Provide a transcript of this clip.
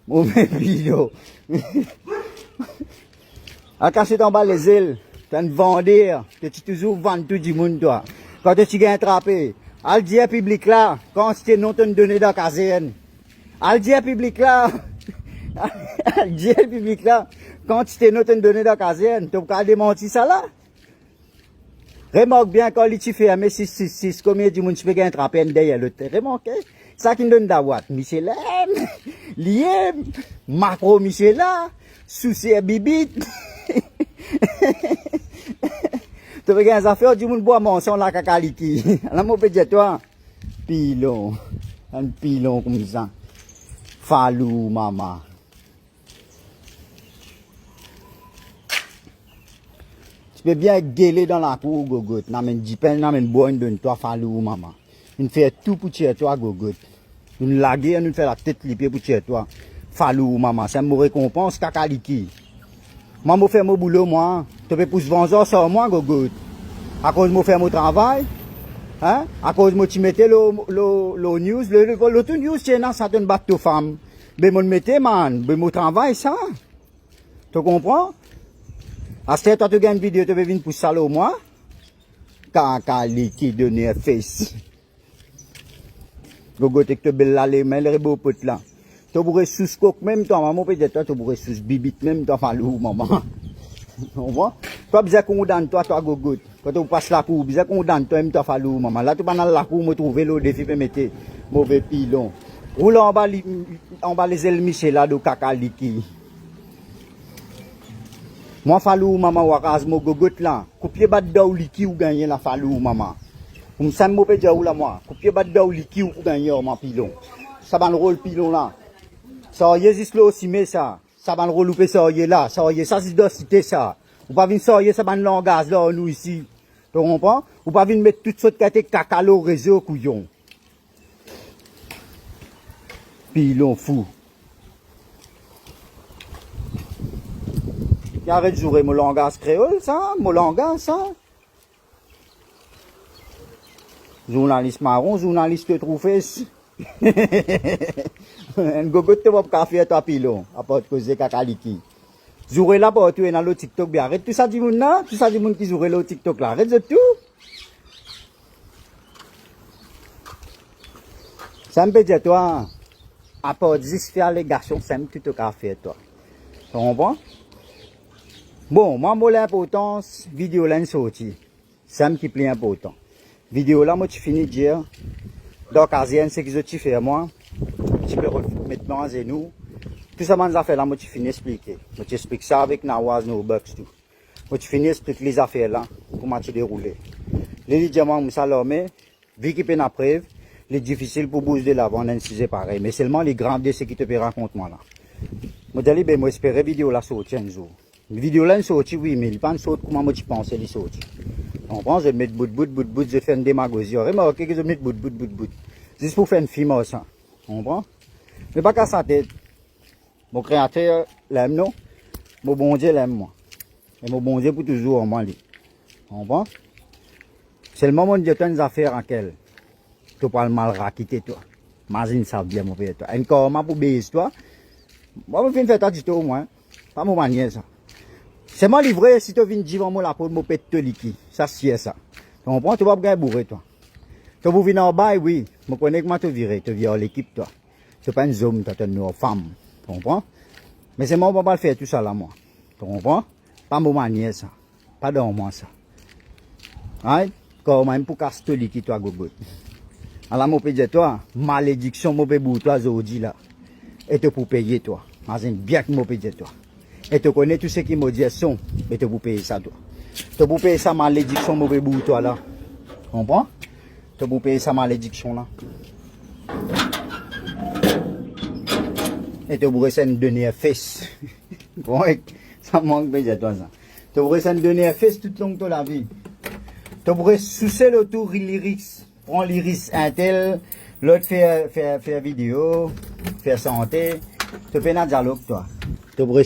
Mauvais pilon. À casser en bas les ailes. T'as une vendeur. Que tu toujours vends tout du monde, toi. Quand tu gagnes attrapé. Al dire public là. Quand tu non te donné dans la caserne. Al dire public là. Al dire public là. Quand tu non te donné dans la caserne. Tu peux démentir ça là. Remarque bien quand tu fais un 666, combien de monde tu peux gagner attrapé derrière l'autre. Remarque. Ça qui donne d'avoir. Michel M. Liem. Macro Michel là. Souci bibit. Tu regardes les affaires du monde bois mention la cakaliki. La mon petit toi. Pilon. Un pilon comme ça. Falou maman. Tu peux bien gueuler dans la cour gogot. N'amène dipen, n'amène bois donne toi falou maman. Une fait tout pour tuer toi gogot. Une laguer, une fait la tête lipée pour tuer toi. Falou maman, c'est mon récompense cakaliki. Moi, je fais mon boulot, moi. Tu peux pousser 20 heures sur moi, gogo. À cause de moi faire mon travail. Hein? À cause de moi, tu mettais le news. Le news, c'est un certain bateau femme. Mais moi, mettais, man. Mais mon travail, ça. Tu comprends? À ce temps, tu gagnes une vidéo, tu peux venir pousser ça, là, moi. Kakali qui donne un face. Gogo, tu te belle là, les mains, les beaux potes là. Tu pourrais sous-coque même, toi, maman, peut-être, tu pourrais sous-bibit même, toi, falou, maman. Tu comprends? Toi, bien qu'on donne, toi, gogo. Quand tu passes la cour, bien qu'on donne, toi, même, toi, falou, maman. Là, tu vas dans la cour, me trouver le défi, me mettre mauvais pilon. Roule en bas les ailes Michel, là, de kakaliki. Moi, falou, maman, wakaz, mo gogo, là. Coupé bat d'eau liki ou gagner la falou, maman. Comme ça, me peut dire, là, moi. Coupé bat d'eau liki ou gagner, mon pilon. Ça va le rôle pilon, là. Ça y est, juste là aussi, mais ça. Ça va le relouper, ça y est là. Ça y est, ça c'est de citer ça. Ou pas venir ça y est, ça va le langage là, nous ici. Tu comprends? Ou pas venir mettre toutes sortes de cacalo réseau couillon. Pilon fou. Y arrête de jouer mon langage créole, ça? Mon langage, ça? Journaliste marron, journaliste trouvé. Un gogo te va pas faire toi pilon, à part causer kakaliki. Jouer là pour tu es dans le TikTok bien. Arrête tout ça du monde là, tout ça du monde qui joue le TikTok là. Arrête de tout. Ça me peut dire toi, à part 10 faire les garçons, ça me tout à faire toi. Tu comprends? Bon, moi l'importance, vidéo là sorti. Ça me qui plus important. Vidéo là, moi tu finis de dire, dans la caserne, c'est que tu fais moi. Tu peux mettre dans les nous. Tout ça, les affaires là, moi, tu finis d'expliquer. Moi, tu expliques ça avec Nawaz, nos bucks, tout. Moi, tu finis d'expliquer les affaires là, comment tu déroules. Les diamants, ça leur met, vu qu'il peut la preuve, les difficiles pour bouger de l'avant, c'est pareil. Mais seulement les grands c'est qui te peut raconter moi là. Moi, je dis, ben, moi, j'espère vidéo là sortir un jour. La vidéo là, sortie, oui, mais il pas sortir comment moi, tu penses, elle est sortie. On prend, je vais mettre bout, je fais une démagogie. Remarquez que je vais mettre bout. Juste pour faire une film, ça. On comprend? Mais pas qu'à sa tête. Mon créateur l'aime, non? Mon bon Dieu l'aime, moi. Et mon bon Dieu pour toujours, moi, lui. On comprend? C'est le moment de faire des affaires en quel. Tu parles mal raquiter, toi. Imagine ça bien, mon père, toi. Encore, moi, pour baisser, toi. Moi, je vais faire ça, au moins. Pas mon manière, ça. C'est moi livré, si tu viens dire, moi, la peau de mon pète te liquide. Ça, c'est ça. Tu comprends? Tu vas pas bourrer, toi. Tu vas venir en bas, oui. Je connais comment tu virer. Tu viens l'équipe, toi. Tu n'es pas un homme, tu es une femme. Tu comprends? Mais c'est moi qui ne vais pas faire tout ça là, moi. Tu comprends? Pas mon manière, ça. Pas dans moi, ça. Right? Quand même pour casser tout liquide, toi, gogo. Alors, moi, je peux dire, toi, malédiction, moi, je peux toi, aujourd'hui, là. Et tu pour payer, toi. Mais bien que moi, je peux dire, toi. Et tu connais tout ce qui me dit, son. Et tu pour payer ça, toi. Tu pour payer ça, malédiction, moi, je peux toi, là. Tu comprends? Tu pour payer ça, malédiction, là. Et tu pourrais s'en donner un fesse. Bon, ça manque de toi, ça. Tu pourrais s'en donner un fesse toute longue de la vie. Tu pourrais soucier le tour lyrics. Prends l'iris un tel, l'autre faire vidéo, faire santé. Tu fais un dialogue, toi. Tu pourrais